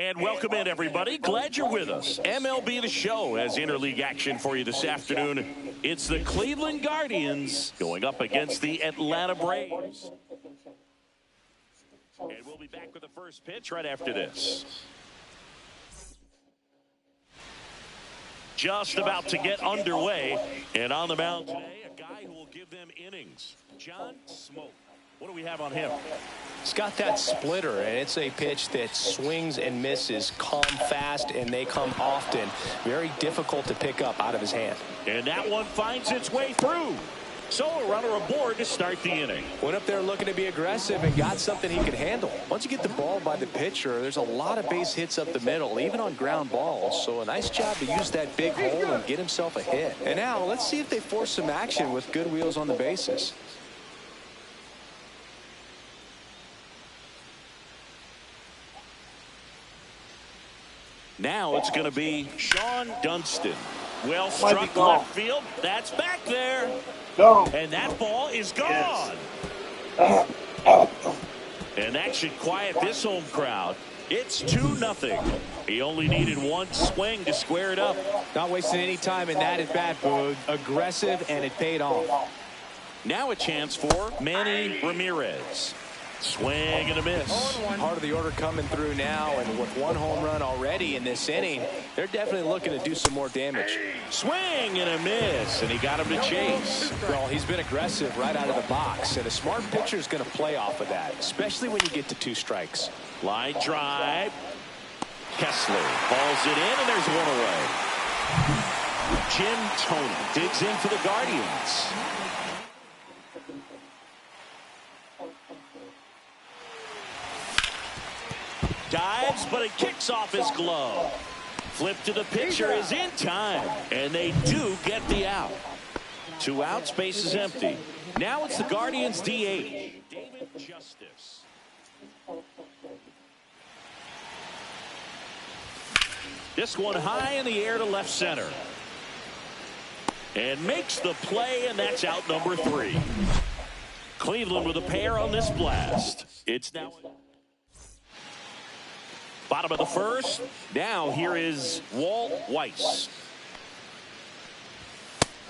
And welcome in, everybody. Glad you're with us. MLB The Show has interleague action for you this afternoon. It's the Cleveland Guardians going up against the Atlanta Braves. And we'll be back with the first pitch right after this. Just about to get underway. And on the mound today, a guy who will give them innings. John Smoke. What do we have on him? He's got that splitter, and it's a pitch that swings and misses, come fast, and they come often. Very difficult to pick up out of his hand. And that one finds its way through. So a runner aboard to start the inning. Went up there looking to be aggressive and got something he could handle. Once you get the ball by the pitcher, there's a lot of base hits up the middle, even on ground balls. So a nice job to use that big hole and get himself a hit. And now let's see if they force some action with good wheels on the bases. Now it's going to be Sean Dunston. Well struck left field. That's back there. No. And that ball is gone. Yes. And that should quiet this home crowd. It's 2-0. He only needed one swing to square it up. Not wasting any time in that at bat, Boog. Aggressive, and it paid off. Now a chance for Manny Ramirez. Swing and a miss. Part of the order coming through now, and with one home run already in this inning, they're definitely looking to do some more damage. Swing and a miss, and he got him to chase. Well, he's been aggressive right out of the box, and a smart pitcher is going to play off of that, especially when you get to 2 strikes. Line drive. Kessler balls it in, and there's one away. Jim Toney digs in for the Guardians. Dives, but it kicks off his glove. Flip to the pitcher is in time, and they do get the out. 2 outs, base is empty. Now it's the Guardians' DH, David Justice. This one high in the air to left center. And makes the play, and that's out number 3. Cleveland with a pair on this blast. It's now bottom of the first. Now here is Walt Weiss.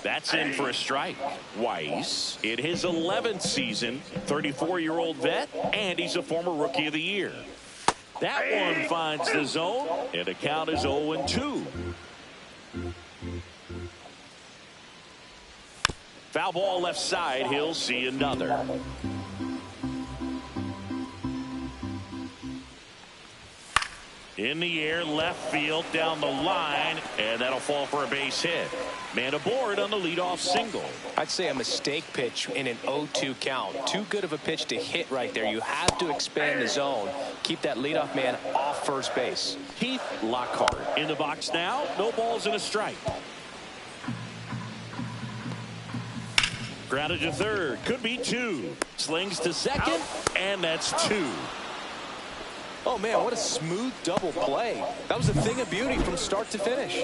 That's in for a strike. Weiss in his 11th season, 34-year-old vet, and he's a former Rookie of the Year. That one finds the zone, and the count is 0-2. Foul ball left side. He'll see another. In the air, left field, down the line, and that'll fall for a base hit. Man aboard on the leadoff single. I'd say a mistake pitch in an 0-2 count. Too good of a pitch to hit right there. You have to expand the zone. Keep that leadoff man off first base. Keith Lockhart in the box now. No balls and a strike. Grounded to third. Could be 2. Slings to second, and that's 2. Oh, man, what a smooth double play. That was a thing of beauty from start to finish.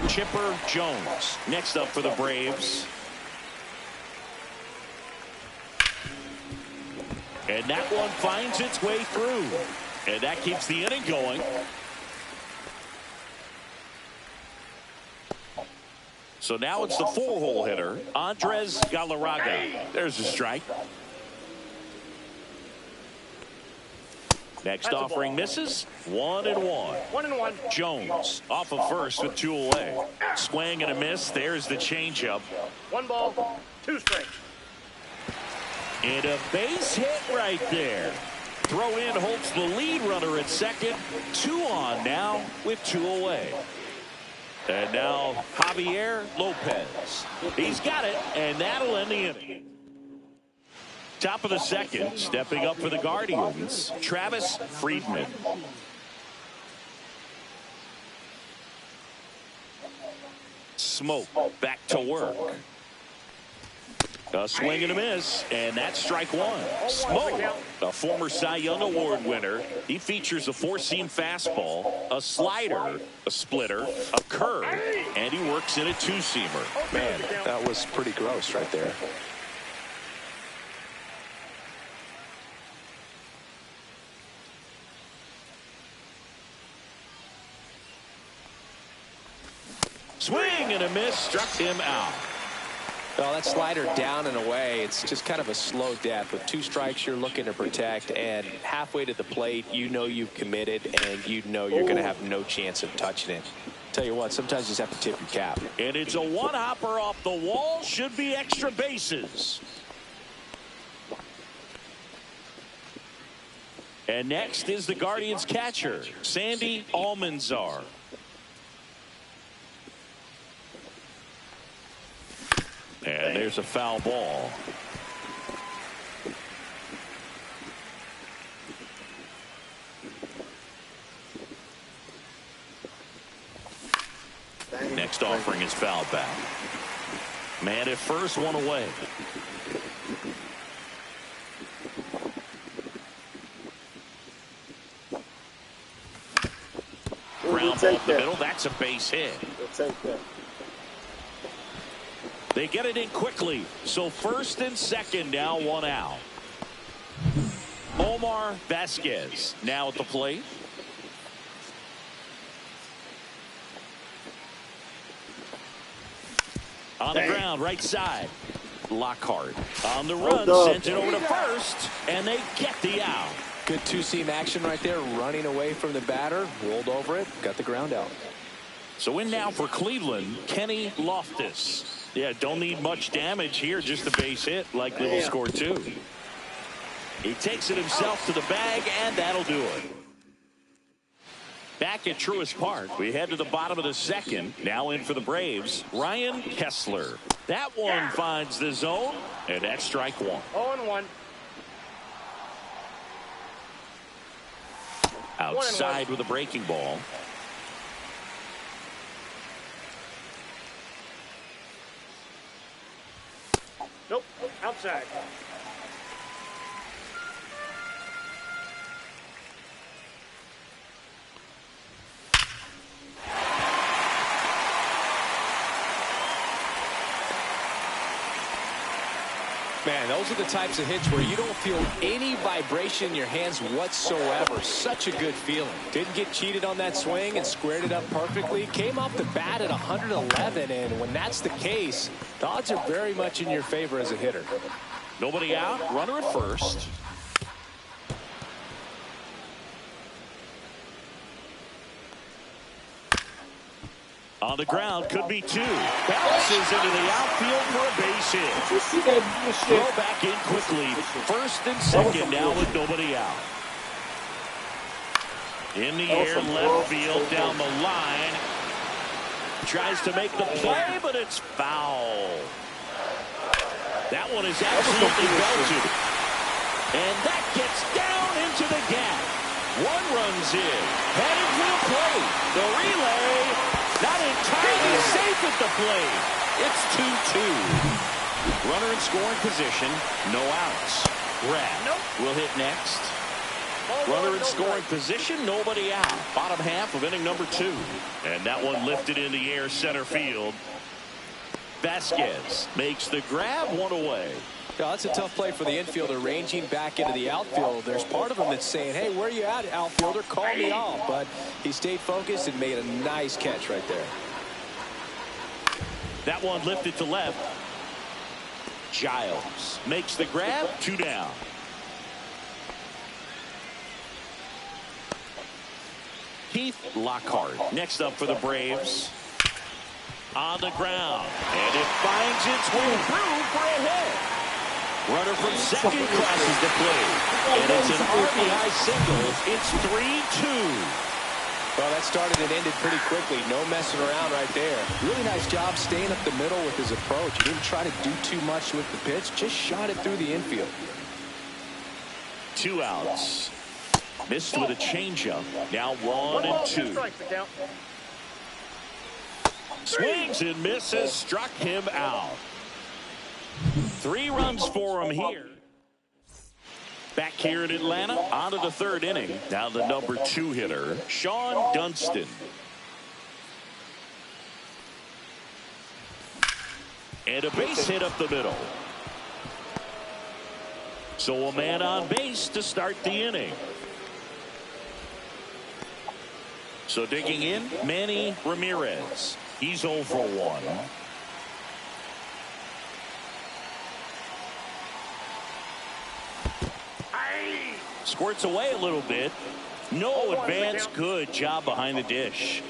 Chipper Jones next up for the Braves. And that one finds its way through. And that keeps the inning going. So now it's the 4-hole hitter, Andres Galarraga. There's a strike. Next offering misses. 1-1. 1-1. Jones off of first with 2 away. Swing and a miss. There's the changeup. 1 ball, 2 strikes. And a base hit right there. Throw in holds the lead runner at second. 2 on now with 2 away. And now Javier Lopez. He's got it, and that'll end the inning. Top of the second, stepping up for the Guardians, Travis Friedman. Smoke back to work. A swing and a miss, and that's strike 1. Smoke, a former Cy Young Award winner. He features a 4-seam fastball, a slider, a splitter, a curve, and he works in a 2-seamer. Man, that was pretty gross right there. Swing and a miss, struck him out. Well, that slider down and away, it's just kind of a slow death. With 2 strikes you're looking to protect, and halfway to the plate, you know you've committed, and you know you're going to have no chance of touching it. Tell you what, sometimes you just have to tip your cap. And it's a one-hopper off the wall. Should be extra bases. And next is the Guardians catcher, Sandy Almanzar. And there's a foul ball. Next offering is fouled back. Man at first, one away. Ground ball up the middle. That's a base hit. They get it in quickly. So first and second, now 1 out. Omar Vasquez now at the plate. On the ground, right side. Lockhart on the run, sends it over to first, and they get the out. Good 2-seam action right there, running away from the batter, rolled over it, got the ground out. So in now for Cleveland, Kenny Loftus. Yeah, don't need much damage here, just a base hit, like Little scored 2. He takes it himself to the bag, and that'll do it. Back at Truist Park, we head to the bottom of the second. Now in for the Braves, Ryan Kessler. That one finds the zone, and that's strike 1. 0-1. Outside with a breaking ball. Nope, outside. Man, those are the types of hits where you don't feel any vibration in your hands whatsoever. Such a good feeling. Didn't get cheated on that swing and squared it up perfectly. Came off the bat at 111, and when that's the case, the odds are very much in your favor as a hitter. Nobody out, runner at first. On the ground, could be 2. Bounces into the outfield for a base hit. Throw back in quickly. First and second now with nobody out. In the air, left field, down the line. Tries to make the play, but it's foul. That one is absolutely belted. And that gets down into the gap. 1 runs in. Headed for the plate. The relay. Not entirely safe at the plate. It's 2-2. Runner in scoring position. No outs. Grab will hit next. Runner in scoring position. Nobody out. Bottom half of inning number 2. And that one lifted in the air center field. Vasquez makes the grab, 1 away. Yeah, that's a tough play for the infielder, ranging back into the outfield. There's part of him that's saying, hey, where you at, outfielder? Call me off. But he stayed focused and made a nice catch right there. That one lifted to left. Giles makes the grab, 2 down. Keith Lockhart next up for the Braves. On the ground, and it finds its way through for a hit. Runner from second crosses the plate, and it's an RBI single. It's 3-2. Well, that started and ended pretty quickly. No messing around right there. Really nice job staying up the middle with his approach. He didn't try to do too much with the pitch, just shot it through the infield. 2 outs. Missed with a changeup. Now 1-2. Swings and misses, struck him out. 3 runs for him here. Back here in Atlanta, on to the 3rd inning. Now the number 2 hitter, Sean Dunston. And a base hit up the middle. So a man on base to start the inning. So digging in, Manny Ramirez. He's 0 for 1. Squirts away a little bit. No advance. Good job behind the dish.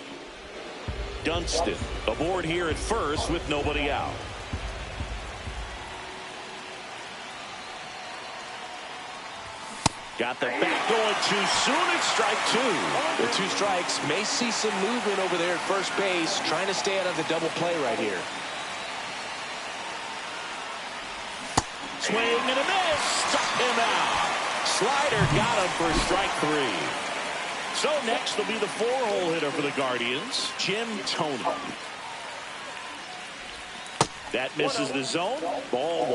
Dunston aboard here at first with nobody out. Got the bat going too soon. It's strike 2. The 2 strikes. May see some movement over there at first base, trying to stay out of the double play right here. Swing and a miss. Struck him out. Slider got him for strike 3. So next will be the 4-hole hitter for the Guardians, Jim Toney. That misses the zone. Ball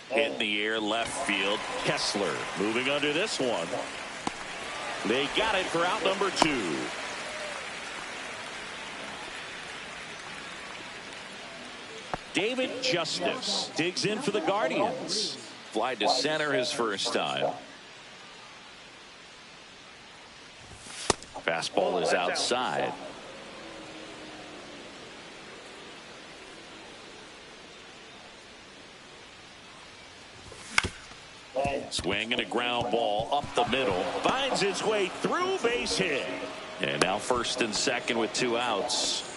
1. In the air, left field. Kessler moving under this one. They got it for out number 2. David Justice digs in for the Guardians. Fly to center his first time. Fastball is outside. Swing and a ground ball up the middle. Finds its way through, base hit. And now first and second with 2 outs.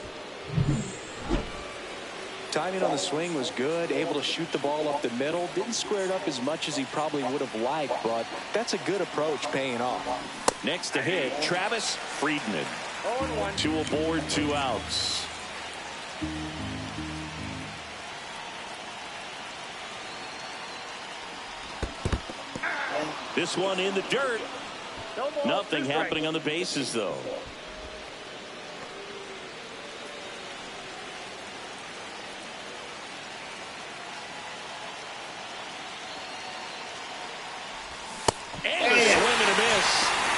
Timing on the swing was good, able to shoot the ball up the middle. Didn't square it up as much as he probably would have liked, but that's a good approach paying off. Next to hit, Travis Friedman. 2 aboard, 2 outs. This one in the dirt. Nothing happening on the bases, though. And a swing and a miss.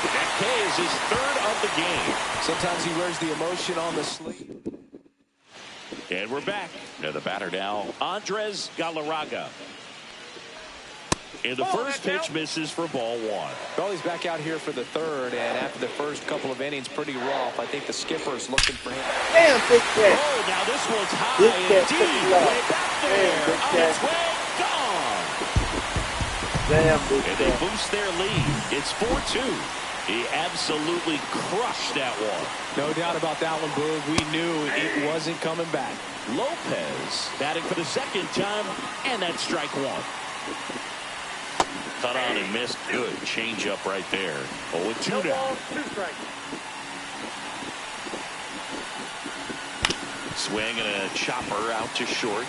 That K is his 3rd of the game. Sometimes he wears the emotion on the sleeve. And we're back. Now the batter now, Andres Galarraga. And the first pitch misses for ball 1. Well, he's back out here for the 3rd, and after the first couple of innings, pretty rough. I think the skipper is looking for him. Damn, big catch. Oh, now this one's high and deep. Way back there. On its way, gone. Damn, big And they catch. boost their lead. It's 4-2. He absolutely crushed that one. No doubt about that one, Boog. We knew it wasn't coming back. Lopez batting for the 2nd time, and that's strike 1. Cut on and missed. Good change up right there. 0-2 now. Swing and a chopper out to short.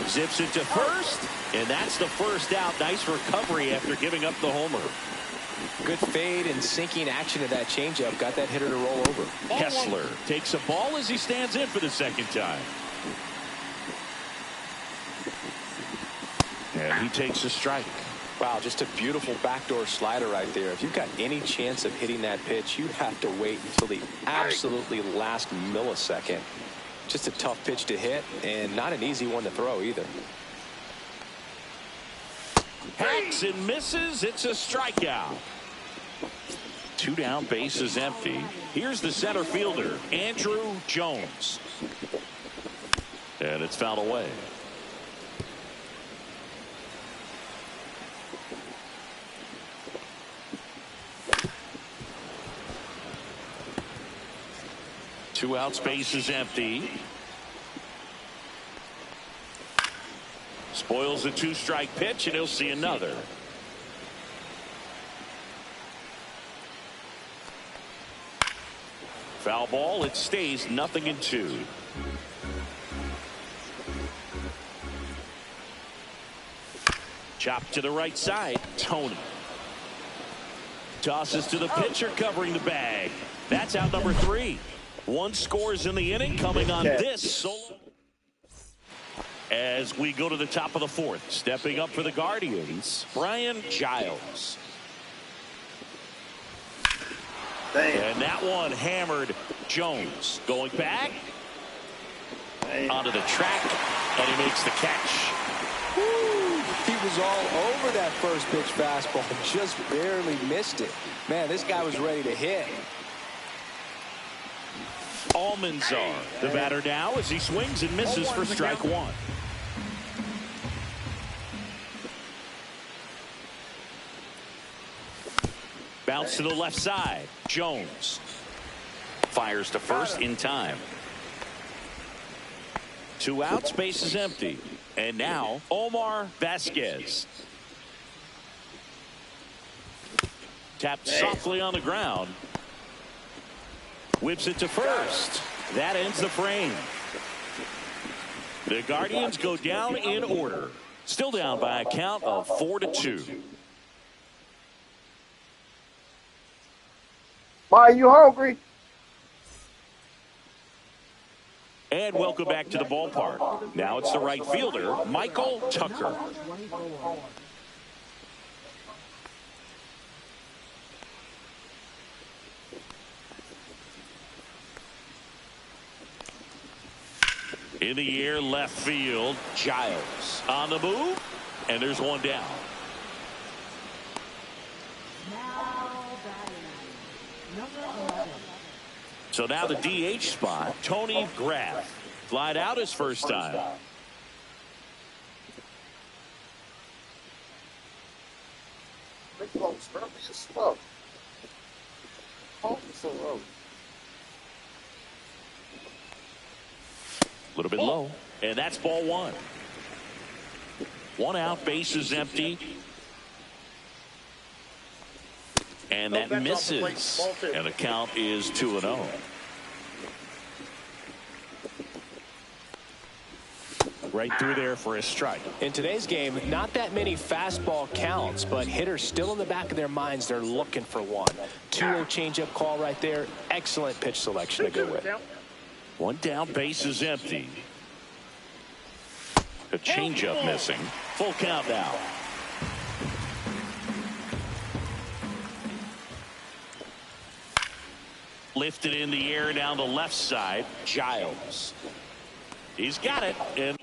Zips it to first, and that's the first out. Nice recovery after giving up the homer. Good fade and sinking action of that changeup. Got that hitter to roll over. Kessler takes a ball as he stands in for the 2nd time. And he takes a strike. Wow, just a beautiful backdoor slider right there. If you've got any chance of hitting that pitch, you have to wait until the absolutely last millisecond. Just a tough pitch to hit, and not an easy one to throw either. Hacks and misses. It's a strikeout. 2 down, base is empty. Here's the center fielder, Andrew Jones. And it's fouled away. Two outs, base is empty. Spoils a 2-strike pitch, and he'll see another. Foul ball. It stays 0-2. Chop to the right side. Toney tosses to the pitcher, covering the bag. That's out number 3. 1 scores in the inning, coming on this solo. As we go to the top of the 4th, stepping up for the Guardians, Brian Giles. And that one hammered Jones. Going back onto the track, and he makes the catch. He was all over that first pitch fastball, just barely missed it. Man, this guy was ready to hit. Almanzar, the batter now, as he swings and misses for strike one. Bounce to the left side. Jones fires to first in time. 2 outs, base is empty. And now Omar Vasquez. Tapped softly on the ground. Whips it to first. That ends the frame. The Guardians go down in order. Still down by a count of 4-2. Are you hungry? And welcome back to the ballpark. Now it's the right fielder, Michael Tucker. In the air, left field, Giles on the move, and there's one down. So now the DH spot, Tony Graff. Flied out his first time. Slow. So low. A little bit low, and that's ball one. 1 out, base is empty. And that misses. And the count is 2-0. Right through there for a strike. In today's game, not that many fastball counts, but hitters still in the back of their minds, they're looking for one. 2-0 changeup call right there. Excellent pitch selection to go with. 1 down, base is empty. A changeup missing. Full count now. Lifted in the air down the left side. Giles. He's got it. And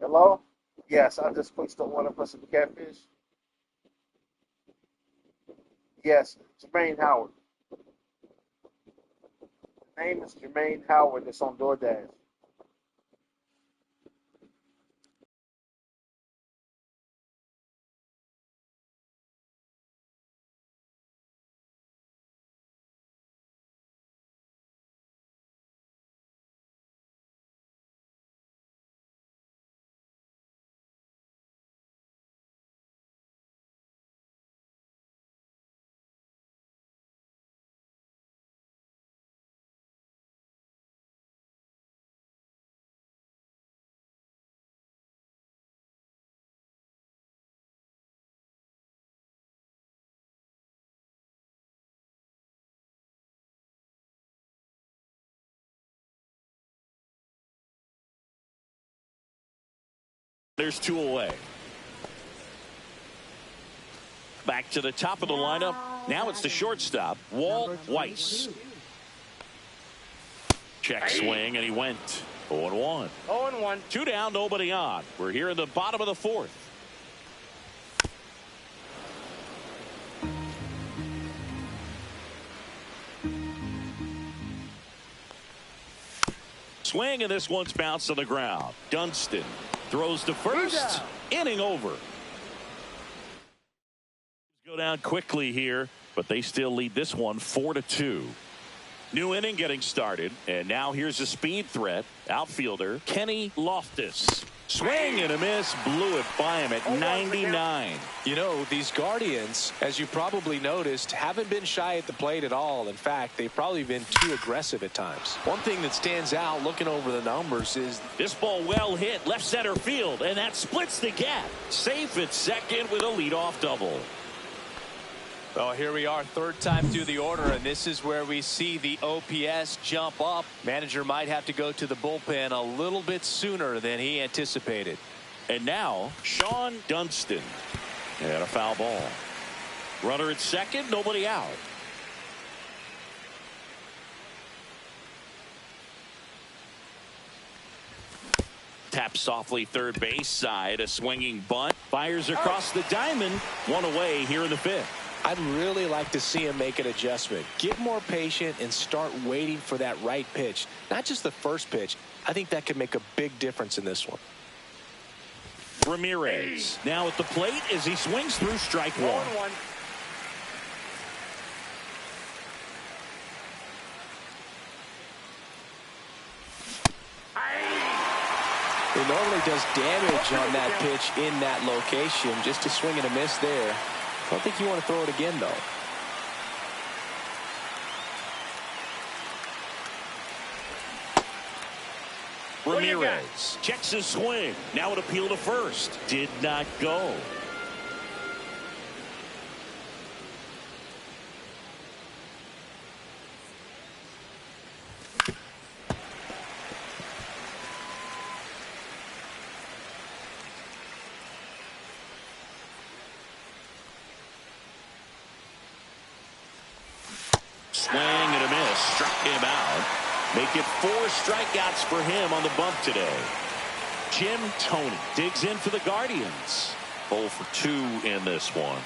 Hello? Yes, I just pushed on one for some catfish. Yes, Jermaine Howard. Name is Jermaine Howard. It's on DoorDash. There's 2 away. Back to the top of the lineup. Now it's the shortstop, Walt Weiss. Check swing, and he went 0-1. 0-1. 2 down, nobody on. We're here in the bottom of the 4th. Swing, and this one's bounced to the ground. Dunston throws to first. Inning over. Go down quickly here, but they still lead this one 4-2. New inning getting started, and now here's a speed threat. Outfielder Kenny Loftus. Swing and a miss, blew it by him at 99. You know, these Guardians, as you probably noticed, haven't been shy at the plate at all. In fact, they've probably been too aggressive at times. One thing that stands out looking over the numbers is this ball well hit left center field, and that splits the gap. Safe at second with a leadoff double. Well, here we are, 3rd time through the order, and this is where we see the OPS jump up. Manager might have to go to the bullpen a little bit sooner than he anticipated. And now, Sean Dunston. And a foul ball. Runner at second, nobody out. Tap softly third base side, a swinging bunt. Fires across the diamond. 1 away here in the 5th. I'd really like to see him make an adjustment. Get more patient and start waiting for that right pitch. Not just the first pitch. I think that could make a big difference in this one. Ramirez now at the plate as he swings through strike 1. 1-1. He normally does damage on that pitch in that location. Just a swing and a miss there. I don't think you want to throw it again, though. Ramirez checks his swing. Now an appeal to first. Did not go. Swing and a miss. Struck him out. Make it 4 strikeouts for him on the bump today. Jim Toney digs in for the Guardians. 0 for 2 in this one.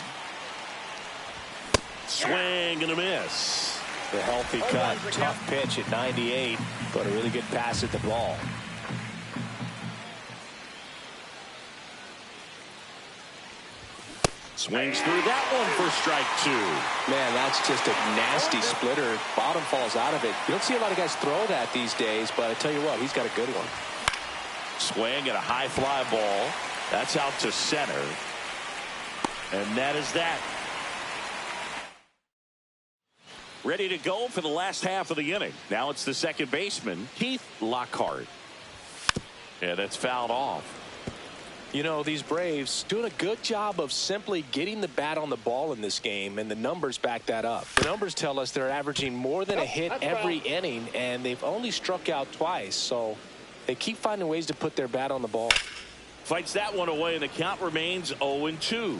Swing and a miss. The healthy cut. Tough pitch at 98, but a really good pass at the ball. Swings through that one for strike 2. Man, that's just a nasty splitter. Bottom falls out of it. You don't see a lot of guys throw that these days, but I tell you what, he's got a good one. Swing and a high fly ball. That's out to center. And that is that. Ready to go for the last half of the inning. Now it's the second baseman, Keith Lockhart. Yeah, that's fouled off. You know, these Braves doing a good job of simply getting the bat on the ball in this game, and the numbers back that up. The numbers tell us they're averaging more than a hit every inning, and they've only struck out twice, so they keep finding ways to put their bat on the ball. Fights that one away, and the count remains 0-2.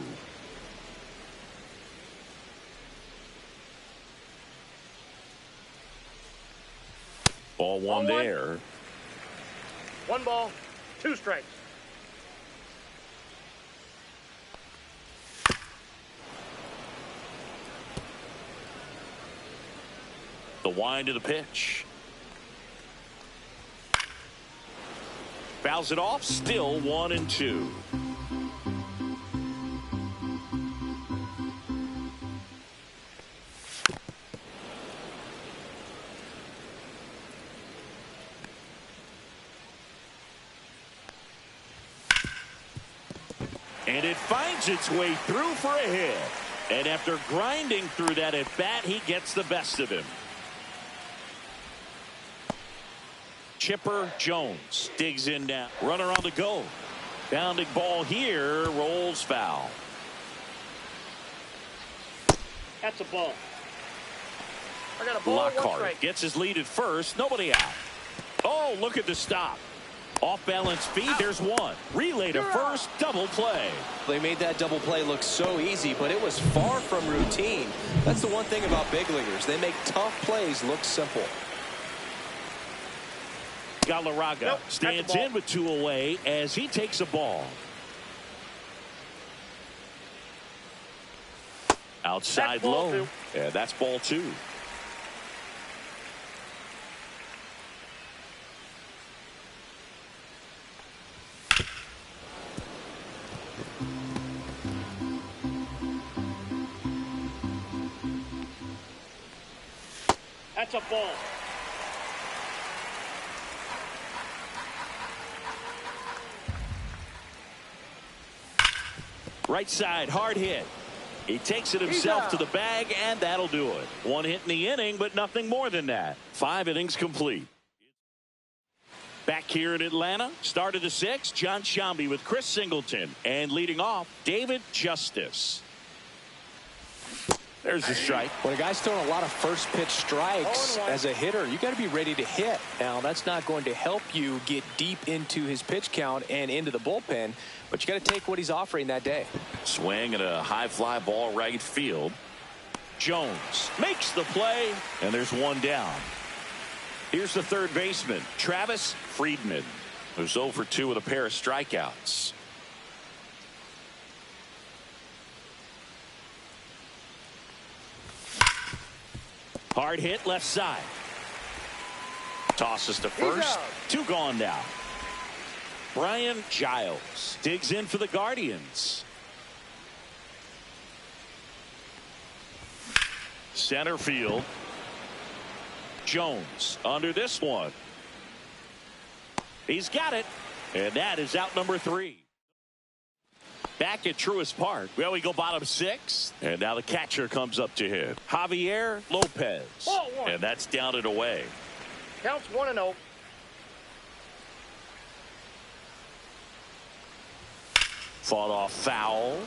Ball one there. 1 ball, 2 strikes. The wind of the pitch. Fouls it off, still 1-2. And it finds its way through for a hit. And after grinding through that at bat, he gets the best of him. Chipper Jones digs in now. Runner on the go. Bounding ball here, rolls foul. That's a ball. I got a ball. Lockhart gets his lead at first. Nobody out. Oh, look at the stop. Off balance feed, there's one. Relay to first, double play. They made that double play look so easy, but it was far from routine. That's the one thing about big leaguers. They make tough plays look simple. Galarraga stands in with 2 away as he takes a ball. Outside low. Yeah, that's ball 2. That's a ball. Right side, hard hit. He takes it himself to the bag, and that'll do it. 1 hit in the inning, but nothing more than that. 5 innings complete. Back here in Atlanta, start of the 6th, John Shambi with Chris Singleton. And leading off, David Justice. There's the strike. When a guy's throwing a lot of first pitch strikes as a hitter, you got to be ready to hit. Now, that's not going to help you get deep into his pitch count and into the bullpen, but you got to take what he's offering that day. Swing and a high fly ball right field. Jones makes the play, and there's one down. Here's the third baseman, Travis Friedman, who's 0 for 2 with a pair of strikeouts. Hard hit left side. Tosses to first. 2 gone now. Brian Giles digs in for the Guardians. Center field. Jones under this one. He's got it. And that is out number 3. Back at Truist Park. Well, we go bottom 6. And now the catcher comes up to hit. Javier Lopez. And that's down and away. Counts 1-0. Fought off foul.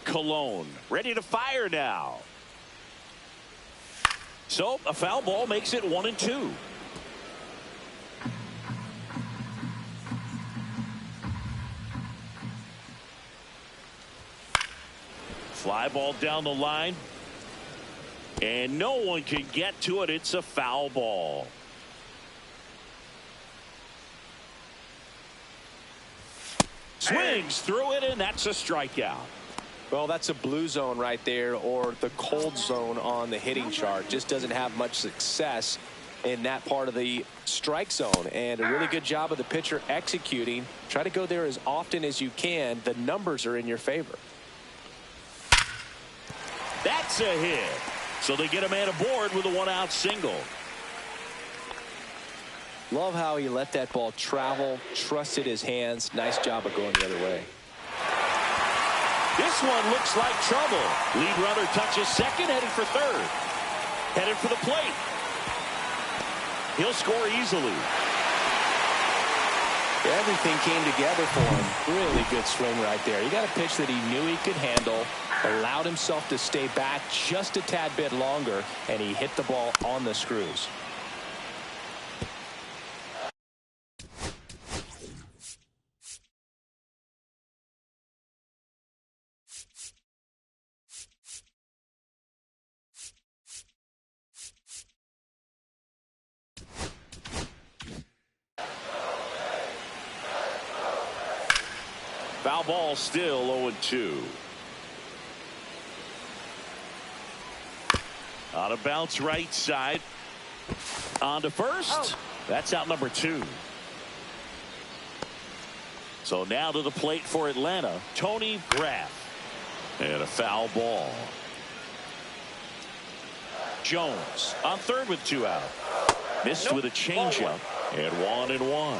Cologne ready to fire now. So a foul ball makes it 1-2. Fly ball down the line. And no one can get to it. It's a foul ball. Swings through it, and that's a strikeout. Well, that's a blue zone right there, or the cold zone on the hitting chart. Just doesn't have much success in that part of the strike zone, and a really good job of the pitcher executing. Try to go there as often as you can. The numbers are in your favor. That's a hit. So they get a man aboard with a 1-out single. Love how he let that ball travel, trusted his hands. Nice job of going the other way. This one looks like trouble. Lead runner touches second, headed for third. Headed for the plate. He'll score easily. Everything came together for him. Really good swing right there. He got a pitch that he knew he could handle, allowed himself to stay back just a tad bit longer, and he hit the ball on the screws. Foul ball, still 0-2. On a bounce right side. On to first. That's out number 2. So now to the plate for Atlanta, Tony Graff. And a foul ball. Jones on third with 2 out. Missed with a changeup. And 1-1.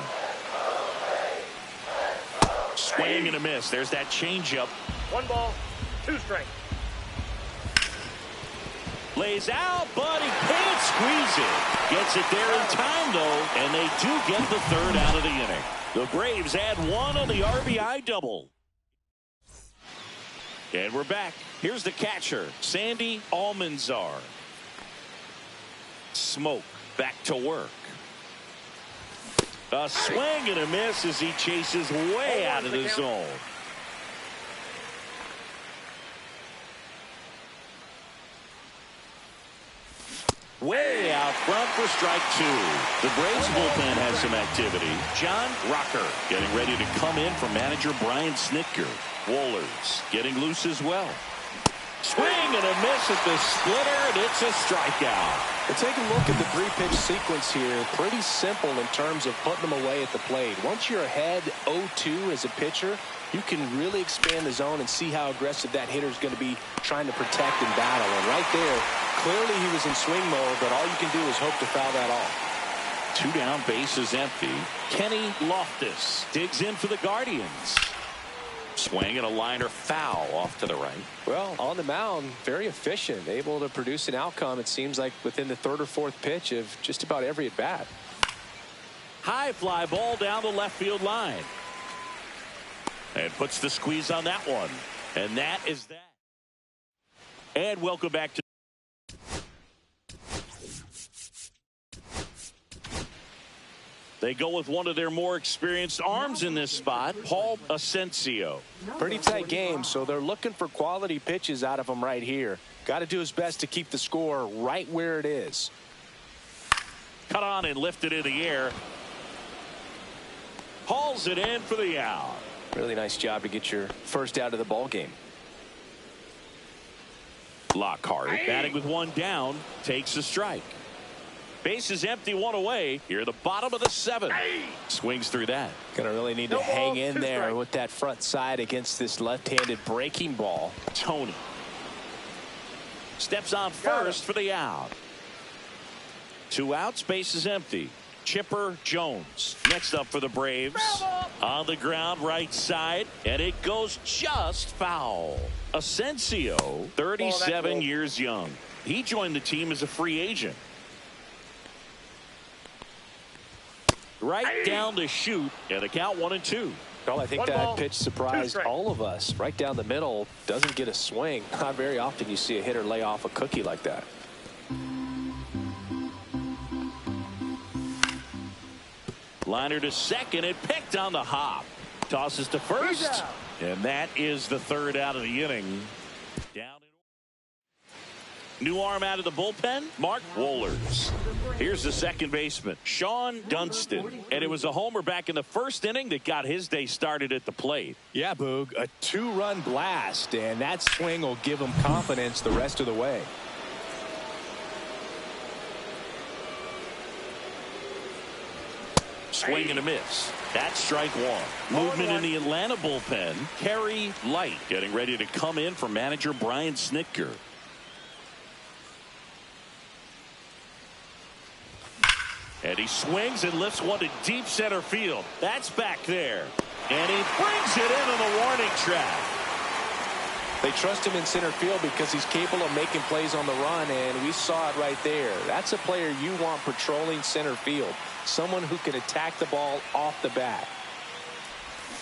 Swing and a miss. There's that changeup. 1 ball, 2 strikes. Lays out, but he can't squeeze it. Gets it there in time, though, and they do get the 3rd out of the inning. The Braves add 1 on the RBI double. And we're back. Here's the catcher, Sandy Almanzar. Smoke back to work. A swing and a miss as he chases way out of the zone. Way out front for strike 2. The Braves bullpen has some activity. John Rocker getting ready to come in for manager Brian Snitker. Wohlers getting loose as well. Swing and a miss at the splitter, and it's a strikeout. Well, take a look at the 3-pitch sequence here. Pretty simple in terms of putting them away at the plate. Once you're ahead 0-2 as a pitcher, you can really expand the zone and see how aggressive that hitter is going to be trying to protect and battle. And right there, clearly he was in swing mode, but all you can do is hope to foul that off. 2 down, bases empty. Kenny Loftus digs in for the Guardians. Swing and a liner foul off to the right. Well, on the mound, very efficient, able to produce an outcome, it seems like, within the 3rd or 4th pitch of just about every at-bat. High fly ball down the left field line. And puts the squeeze on that one. And that is that. And welcome back to they go with one of their more experienced arms in this spot, Paul Asensio. Pretty tight game, so they're looking for quality pitches out of him right here. Got to do his best to keep the score right where it is. Cut on and lifted in the air. Hauls it in for the out. Really nice job to get your first out of the ball game. Lockhart batting with 1 down, takes a strike. Base is empty, 1 away. Here at the bottom of the 7th. Swings through that. Gonna really need to hang in there with that front side against this left-handed breaking ball. Tony steps on first for the out. 2 outs, base is empty. Chipper Jones next up for the Braves. On the ground, right side, and it goes just foul. Asensio, 37 years young. He joined the team as a free agent. Right down the chute, and the count 1-2. Well, I think that pitch surprised all of us. Right down the middle, doesn't get a swing. Not very often you see a hitter lay off a cookie like that. Liner to second, and picked on the hop. Tosses to first, and that is the 3rd out of the inning. Down. New arm out of the bullpen, Mark Wohlers. Here's the second baseman, Sean Dunston. And it was a homer back in the 1st inning that got his day started at the plate. Yeah, Boog, a 2-run blast, and that swing will give him confidence the rest of the way. Swing and a miss. That's strike 1. Movement in the Atlanta bullpen. Kerry Light getting ready to come in for manager Brian Snitker. And he swings and lifts one to deep center field. That's back there. And he brings it in on the warning track. They trust him in center field because he's capable of making plays on the run, and we saw it right there. That's a player you want patrolling center field. Someone who can attack the ball off the bat.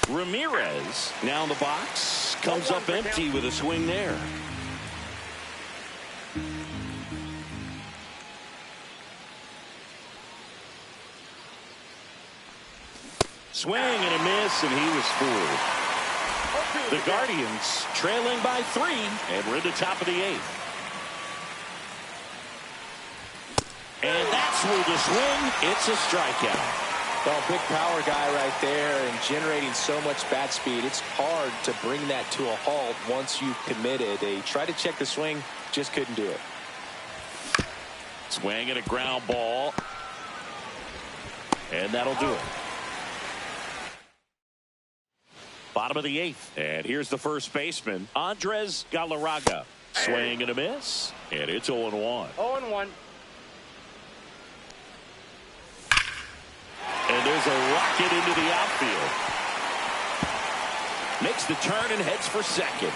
Ramirez now in the box. Comes up empty with a swing there. Swing and a miss, and he was fooled. The Guardians trailing by 3, and we're at the top of the 8th. And that's where the swing. It's a strikeout. Well, big power guy right there and generating so much bat speed. It's hard to bring that to a halt once you've committed. They tried to check the swing, just couldn't do it. Swing and a ground ball. And that'll do it. Bottom of the 8th. And here's the first baseman, Andres Galarraga. Swing and a miss. And it's 0-1. 0-1. And there's a rocket into the outfield. Makes the turn and heads for second.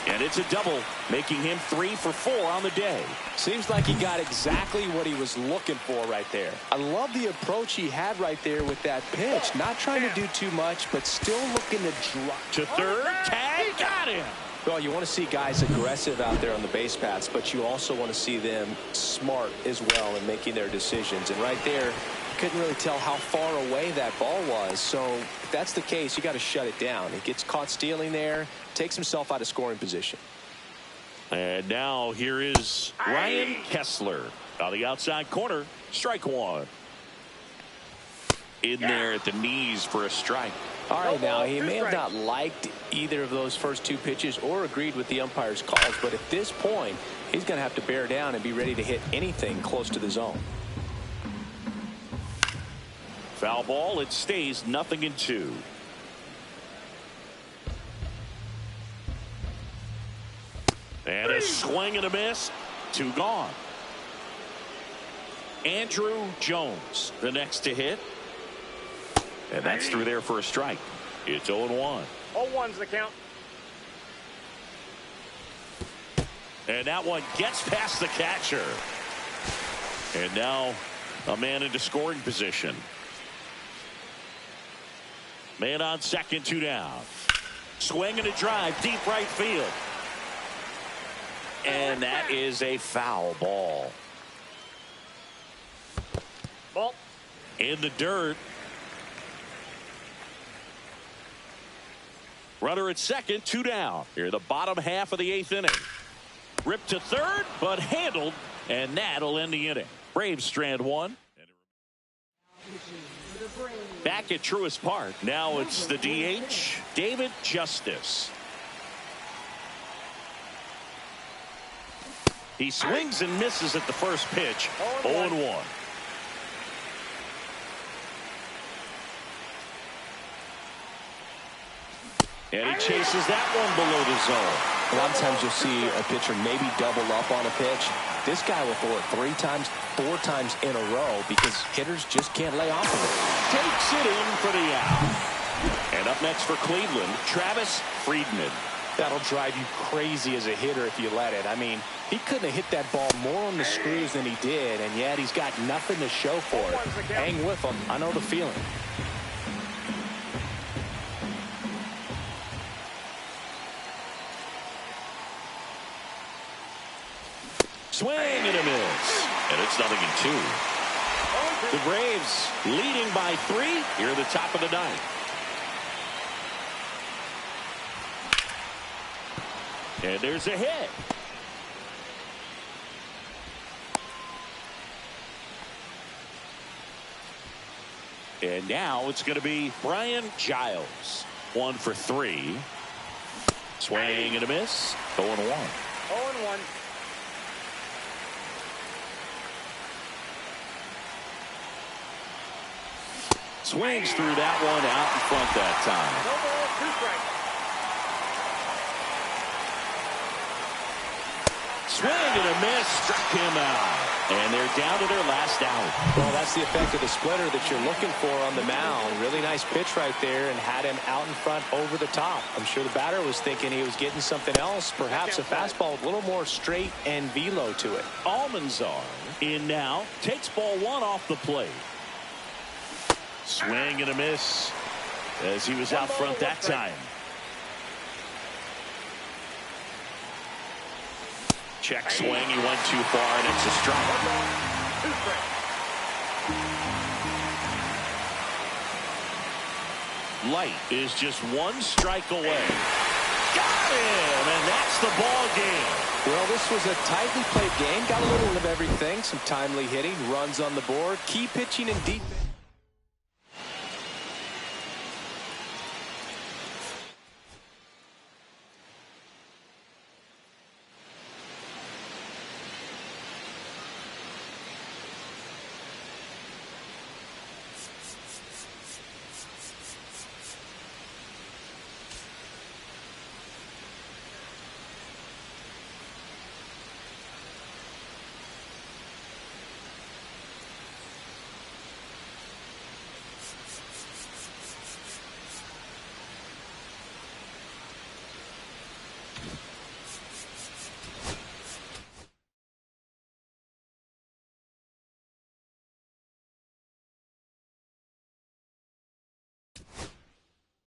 And it's a double, making him 3 for 4 on the day. Seems like he got exactly what he was looking for right there. I love the approach he had right there with that pitch. Not trying to do too much, but still looking to drop. To third, tag, got him. Well, you want to see guys aggressive out there on the base paths, but you also want to see them smart as well in making their decisions. And right there, you couldn't really tell how far away that ball was. So if that's the case, you got to shut it down. He gets caught stealing there, takes himself out of scoring position. And now here is Ryan Kessler on the outside corner. Strike one. In there at the knees for a strike. All right, now he may have not liked either of those first 2 pitches or agreed with the umpire's calls, but at this point, he's going to have to bear down and be ready to hit anything close to the zone. Foul ball. It stays 0-2. And a swing and a miss. 2 gone. Andrew Jones, the next to hit. And that's through there for a strike. It's 0-1. 0-1's the count. And that one gets past the catcher. And now a man into scoring position. Man on second, 2 down. Swing and a drive, deep right field. And that is a foul ball. Ball. In the dirt. Runner at second, 2 down. Here the bottom half of the 8th inning. Ripped to third, but handled, and that'll end the inning. Braves strand 1. Back at Truist Park. Now it's the DH, David Justice. He swings and misses at the first pitch. 0-1. And he chases that one below the zone. A lot of times you'll see a pitcher maybe double up on a pitch. This guy will throw it 3 times, 4 times in a row because hitters just can't lay off of it. Takes it in for the out. And up next for Cleveland, Travis Friedman. That'll drive you crazy as a hitter if you let it. I mean, he couldn't have hit that ball more on the screws than he did, and yet he's got nothing to show for it. Hang with him. I know the feeling. Swing and a miss. And it's 0-2. The Braves leading by 3 here at the top of the 9th. And there's a hit. And now it's going to be Brian Giles. 1 for 3. Swing and a miss. 0-1. 0-1. Swings through that one out in front that time. No ball, 2 strikes. Swing and a miss, struck him out. And they're down to their last out. Well, that's the effect of the splitter that you're looking for on the mound. Really nice pitch right there and had him out in front over the top. I'm sure the batter was thinking he was getting something else, perhaps a fastball with a little more straight and velo to it. Almanzar in now, takes ball 1 off the plate. Swing and a miss as he was out front that time. Check swing, he went too far, and it's a strike. Light is just 1 strike away. Got him, and that's the ball game. Well, this was a tightly played game. Got a little of everything. Some timely hitting, runs on the board, key pitching and defense.